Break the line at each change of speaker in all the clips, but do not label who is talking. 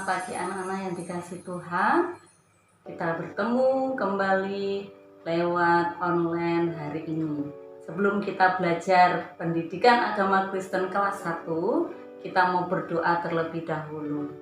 Selamat pagi anak-anak yang dikasihi Tuhan. Kita bertemu kembali lewat online hari ini. Sebelum kita belajar pendidikan agama Kristen kelas 1, kita mau berdoa terlebih dahulu.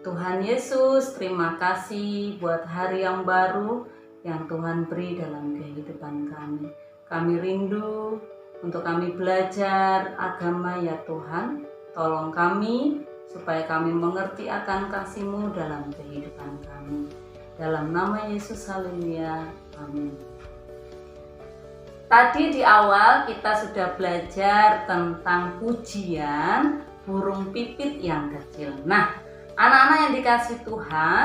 Tuhan Yesus, terima kasih buat hari yang baru yang Tuhan beri dalam kehidupan kami. Kami rindu untuk kami belajar agama ya Tuhan. Tolong kami supaya kami mengerti akan kasih-Mu dalam kehidupan kami. Dalam nama Yesus, haleluya, amin. Tadi di awal kita sudah belajar tentang pujian burung pipit yang kecil. Nah, anak-anak yang dikasihi Tuhan,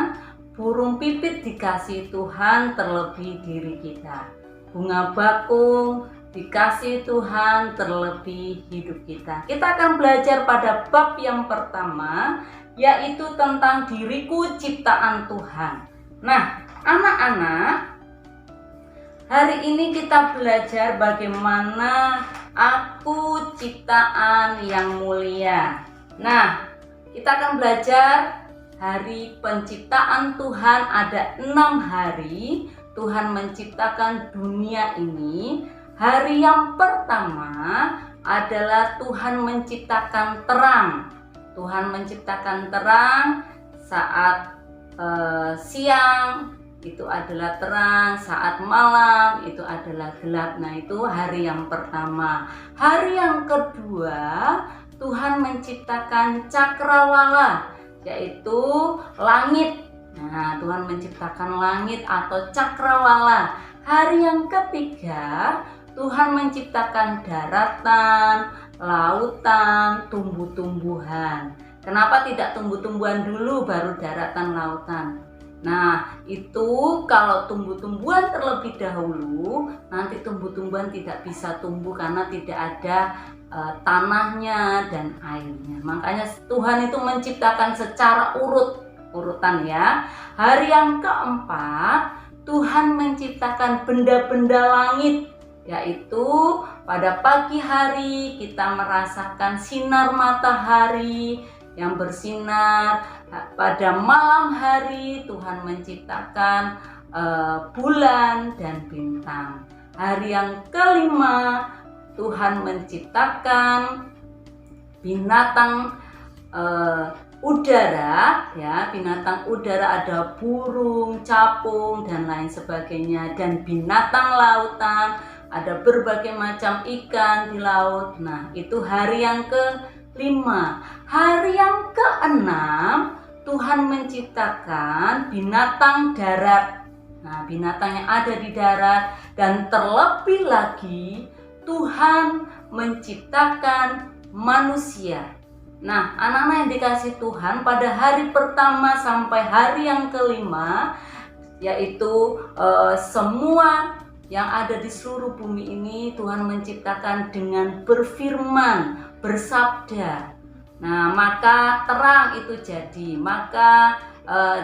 burung pipit dikasihi Tuhan terlebih diri kita. Bunga bakung dikasihi Tuhan terlebih hidup kita. Kita akan belajar pada bab yang pertama, yaitu tentang diriku ciptaan Tuhan. Nah, anak-anak, hari ini kita belajar bagaimana aku ciptaan yang mulia. Nah, kita akan belajar hari penciptaan Tuhan. Ada 6 hari Tuhan menciptakan dunia ini. Hari yang pertama adalah Tuhan menciptakan terang. Tuhan menciptakan terang saat siang itu adalah terang, saat malam itu adalah gelap. Nah, itu hari yang pertama. Hari yang kedua Tuhan menciptakan cakrawala, yaitu langit. Nah, Tuhan menciptakan langit atau cakrawala. Hari yang ketiga Tuhan menciptakan daratan, lautan, tumbuh-tumbuhan. Kenapa tidak tumbuh-tumbuhan dulu baru daratan, lautan? Nah, itu kalau tumbuh-tumbuhan terlebih dahulu, nanti tumbuh-tumbuhan tidak bisa tumbuh karena tidak ada tanahnya dan airnya. Makanya Tuhan itu menciptakan secara urutan ya. Hari yang keempat, Tuhan menciptakan benda-benda langit, yaitu pada pagi hari kita merasakan sinar matahari yang bersinar. Pada malam hari Tuhan menciptakan bulan dan bintang. Hari yang kelima Tuhan menciptakan binatang udara ya, binatang udara, ada burung, capung dan lain sebagainya, dan binatang lautan, ada berbagai macam ikan di laut. Nah, itu hari yang kelima. Hari yang keenam Tuhan menciptakan binatang darat. Nah, binatang yang ada di darat, dan terlebih lagi Tuhan menciptakan manusia. Nah, anak-anak yang dikasihi Tuhan, pada hari pertama sampai hari yang kelima, yaitu semua yang ada di seluruh bumi ini Tuhan menciptakan dengan berfirman, bersabda. Nah, maka terang itu jadi, maka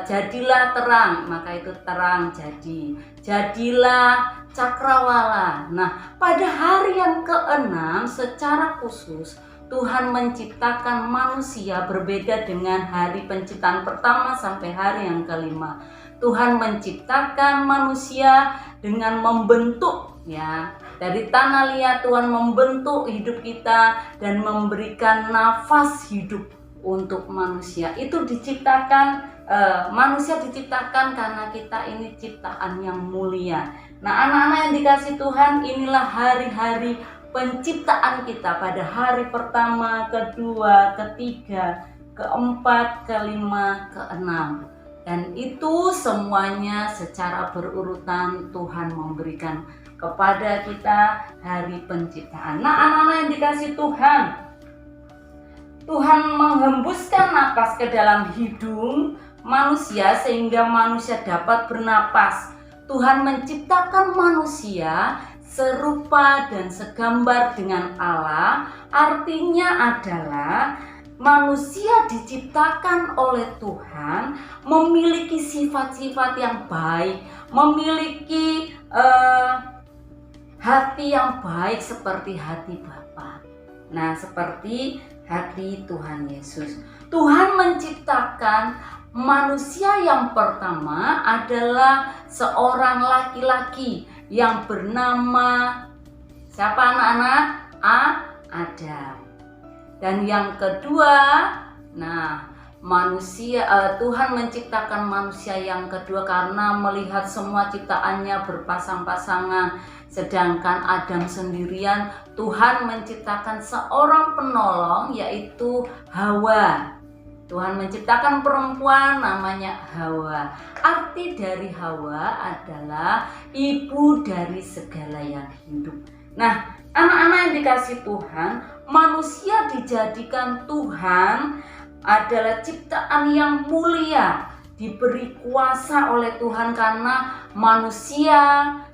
jadilah terang, maka itu terang jadi. Jadilah cakrawala. Nah, pada hari yang keenam secara khusus Tuhan menciptakan manusia, berbeda dengan hari penciptaan pertama sampai hari yang kelima. Tuhan menciptakan manusia dengan membentuk ya. Dari tanah liat Tuhan membentuk hidup kita dan memberikan nafas hidup untuk manusia. Itu diciptakan, manusia diciptakan karena kita ini ciptaan yang mulia. Nah, anak-anak yang dikasihi Tuhan, inilah hari-hari penciptaan kita pada hari pertama, kedua, ketiga, keempat, kelima, keenam. Dan itu semuanya secara berurutan Tuhan memberikan kepada kita hari penciptaan. Nah, anak-anak yang dikasihi Tuhan, Tuhan menghembuskan napas ke dalam hidung manusia sehingga manusia dapat bernapas. Tuhan menciptakan manusia serupa dan segambar dengan Allah. Artinya adalah manusia diciptakan oleh Tuhan memiliki sifat-sifat yang baik, memiliki hati yang baik seperti hati Bapa. Nah, seperti hati Tuhan Yesus. Tuhan menciptakan manusia yang pertama adalah seorang laki-laki yang bernama siapa anak-anak? Adam. Dan yang kedua, Tuhan menciptakan manusia yang kedua karena melihat semua ciptaannya berpasang-pasangan. Sedangkan Adam sendirian, Tuhan menciptakan seorang penolong yaitu Hawa. Tuhan menciptakan perempuan namanya Hawa. Arti dari Hawa adalah ibu dari segala yang hidup. Nah, anak-anak yang dikasih Tuhan, manusia dijadikan Tuhan adalah ciptaan yang mulia, diberi kuasa oleh Tuhan karena manusia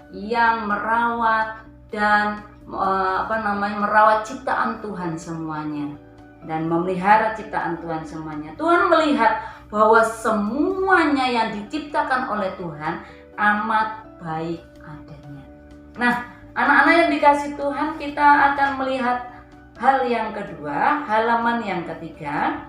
yang merawat dan merawat ciptaan Tuhan semuanya dan memelihara ciptaan Tuhan semuanya. Tuhan melihat bahwa semuanya yang diciptakan oleh Tuhan amat baik adanya. Nah, anak-anak yang dikasih Tuhan, kita akan melihat hal yang kedua, halaman yang ketiga.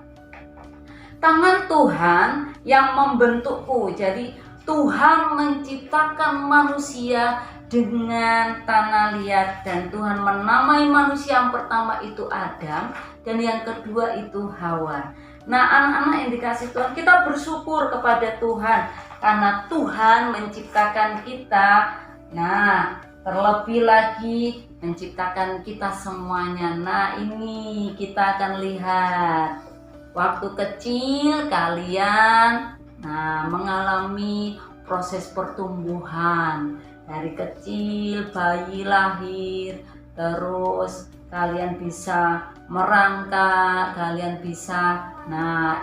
Tangan Tuhan yang membentukku. Jadi Tuhan menciptakan manusia dengan tanah liat dan Tuhan menamai manusia yang pertama itu Adam dan yang kedua itu Hawa. Nah, anak-anak yang dikasih Tuhan, kita bersyukur kepada Tuhan karena Tuhan menciptakan kita. Nah, terlebih lagi menciptakan kita semuanya. Nah, ini kita akan lihat waktu kecil kalian mengalami proses pertumbuhan. Dari kecil bayi lahir, terus kalian bisa merangkak, kalian bisa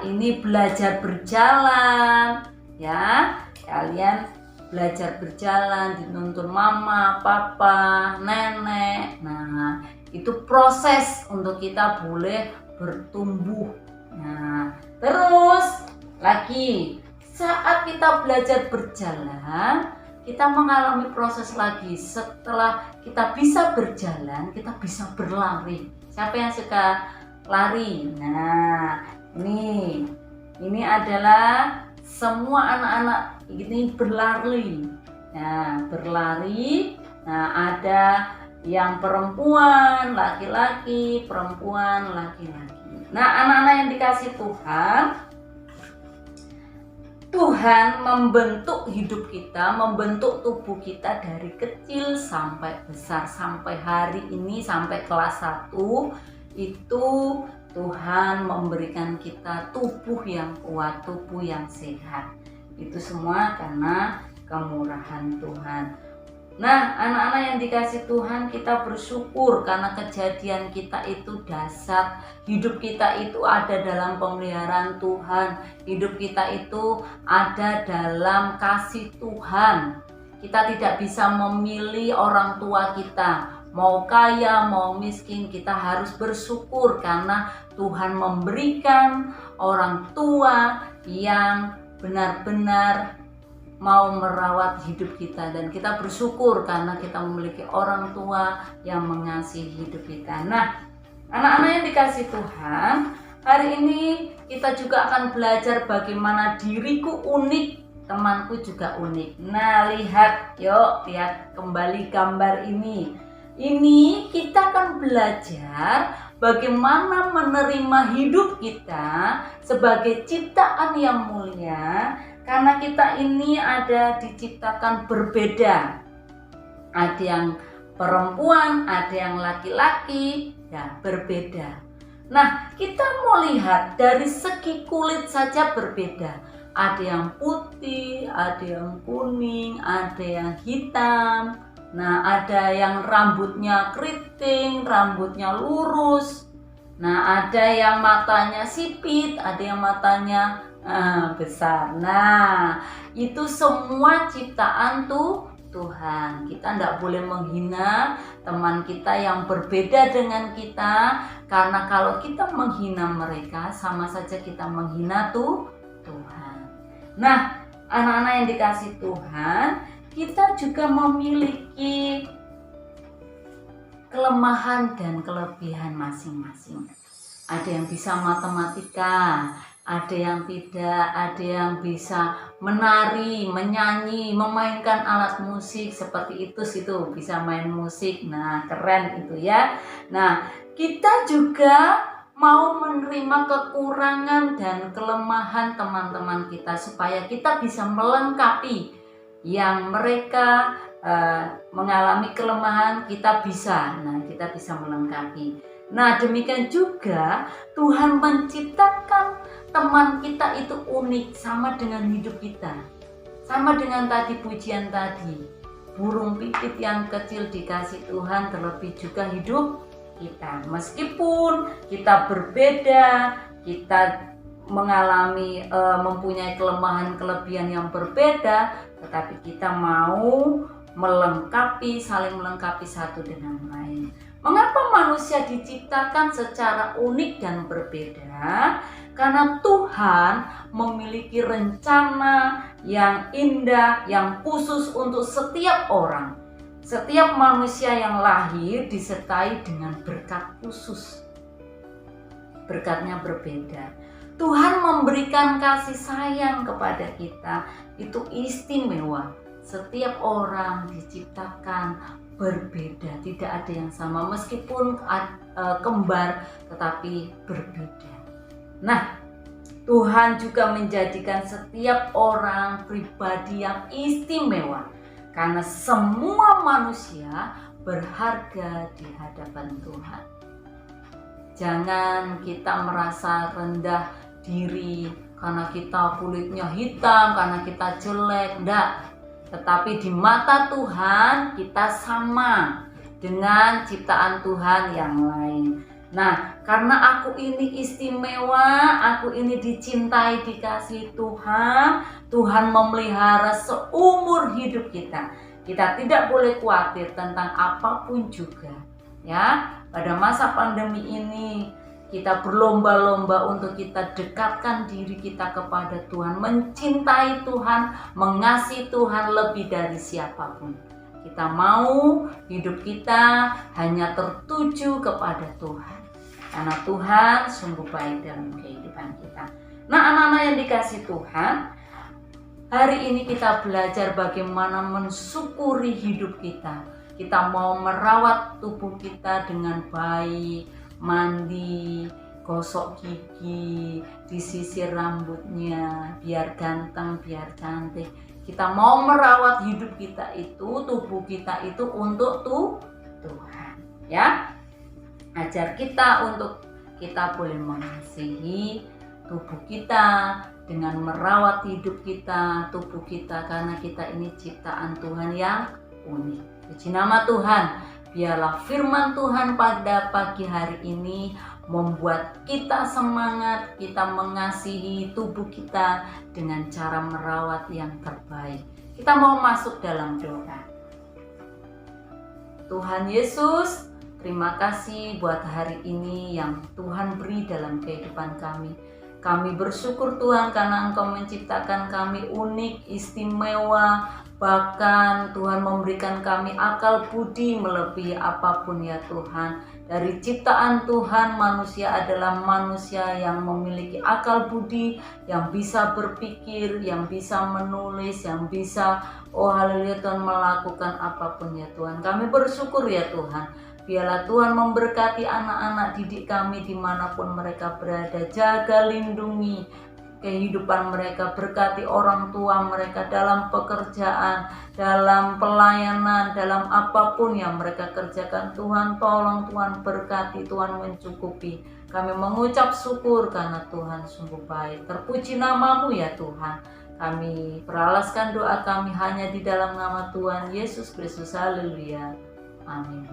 ini belajar berjalan ya. Kalian belajar berjalan dituntun mama, papa, nenek. Nah, itu proses untuk kita boleh bertumbuh. Nah, terus lagi saat kita belajar berjalan, kita mengalami proses lagi. Setelah kita bisa berjalan, kita bisa berlari. Siapa yang suka lari? Nah, ini adalah semua anak-anak ini berlari. Nah, berlari. Nah, ada yang perempuan, laki-laki, perempuan, laki-laki. Nah, anak-anak yang dikasih Tuhan membentuk hidup kita, membentuk tubuh kita dari kecil sampai besar, sampai hari ini, sampai kelas 1 itu Tuhan memberikan kita tubuh yang kuat, tubuh yang sehat. Itu semua karena kemurahan Tuhan. Nah, anak-anak yang dikasih Tuhan, kita bersyukur karena kejadian kita itu dahsyat. Hidup kita itu ada dalam pemeliharaan Tuhan. Hidup kita itu ada dalam kasih Tuhan. Kita tidak bisa memilih orang tua kita. Mau kaya, mau miskin, kita harus bersyukur karena Tuhan memberikan orang tua yang benar-benar mau merawat hidup kita, dan kita bersyukur karena kita memiliki orang tua yang mengasihi hidup kita. Nah, anak-anak yang dikasih Tuhan, hari ini kita juga akan belajar bagaimana diriku unik, temanku juga unik. Nah, lihat kembali gambar ini. Ini kita akan belajar bagaimana menerima hidup kita sebagai ciptaan yang mulia. Karena kita ini ada diciptakan berbeda. Ada yang perempuan, ada yang laki-laki, ya berbeda. Nah, kita mau lihat dari segi kulit saja berbeda. Ada yang putih, ada yang kuning, ada yang hitam. Nah, ada yang rambutnya keriting, rambutnya lurus. Nah, ada yang matanya sipit, ada yang matanya besar. Nah, itu semua ciptaan Tuhan. Kita tidak boleh menghina teman kita yang berbeda dengan kita, karena kalau kita menghina mereka sama saja kita menghina Tuhan. Nah, anak-anak yang dikasih Tuhan, kita juga memiliki kelemahan dan kelebihan masing-masing. ada yang bisa matematika, ada yang tidak, ada yang bisa menari, menyanyi, memainkan alat musik seperti itu bisa main musik. Nah, keren itu ya. Nah, kita juga mau menerima kekurangan dan kelemahan teman-teman kita supaya kita bisa melengkapi yang mereka mengalami kelemahan, kita bisa. Nah, kita bisa melengkapi. Nah, demikian juga Tuhan menciptakan teman kita itu unik, sama dengan hidup kita. Sama dengan tadi pujian tadi, burung pipit yang kecil dikasih Tuhan, terlebih juga hidup kita. Meskipun kita berbeda, kita mengalami mempunyai kelemahan kelebihan yang berbeda, tetapi kita mau saling melengkapi satu dengan lain. Mengapa manusia diciptakan secara unik dan berbeda? Karena Tuhan memiliki rencana yang indah, yang khusus untuk setiap orang. Setiap manusia yang lahir disertai dengan berkat khusus. Berkatnya berbeda. Tuhan memberikan kasih sayang kepada kita, itu istimewa. Setiap orang diciptakan berbeda, tidak ada yang sama, meskipun kembar tetapi berbeda. Nah, Tuhan juga menjadikan setiap orang pribadi yang istimewa, karena semua manusia berharga di hadapan Tuhan. Jangan kita merasa rendah diri karena kita kulitnya hitam, karena kita jelek, enggak. Tetapi di mata Tuhan kita sama dengan ciptaan Tuhan yang lain. Nah, karena aku ini istimewa, aku ini dicintai, dikasihi Tuhan, Tuhan memelihara seumur hidup kita. Kita tidak boleh khawatir tentang apapun juga. Ya, pada masa pandemi ini kita berlomba-lomba untuk kita dekatkan diri kita kepada Tuhan, mencintai Tuhan, mengasihi Tuhan lebih dari siapapun. Kita mau hidup kita hanya tertuju kepada Tuhan, karena Tuhan sungguh baik dalam kehidupan kita. Nah, anak-anak yang dikasihi Tuhan, hari ini kita belajar bagaimana mensyukuri hidup kita. Kita mau merawat tubuh kita dengan baik, mandi, gosok gigi, disisir rambutnya, biar ganteng, biar cantik. Kita mau merawat hidup kita itu, tubuh kita itu untuk Tuhan, ya. Ajar kita untuk kita boleh mengasihi tubuh kita dengan merawat hidup kita, tubuh kita, karena kita ini ciptaan Tuhan yang unik. Puji nama Tuhan. Biarlah firman Tuhan pada pagi hari ini membuat kita semangat, kita mengasihi tubuh kita dengan cara merawat yang terbaik. Kita mau masuk dalam doa. Tuhan Yesus, terima kasih buat hari ini yang Tuhan beri dalam kehidupan kami. Kami bersyukur Tuhan karena Engkau menciptakan kami unik, istimewa, bahkan Tuhan memberikan kami akal budi melebihi apapun ya Tuhan. Dari ciptaan Tuhan, manusia adalah manusia yang memiliki akal budi, yang bisa berpikir, yang bisa menulis, yang bisa, oh haleluya Tuhan, melakukan apapun ya Tuhan. Kami bersyukur ya Tuhan. Biarlah Tuhan memberkati anak-anak didik kami dimanapun mereka berada. Jaga, lindungi kehidupan mereka, berkati orang tua mereka dalam pekerjaan, dalam pelayanan, dalam apapun yang mereka kerjakan. Tuhan tolong, Tuhan berkati, Tuhan mencukupi. Kami mengucap syukur karena Tuhan sungguh baik. Terpuji nama-Mu ya Tuhan. Kami peralaskan doa kami hanya di dalam nama Tuhan Yesus Kristus. Haleluya. Amin.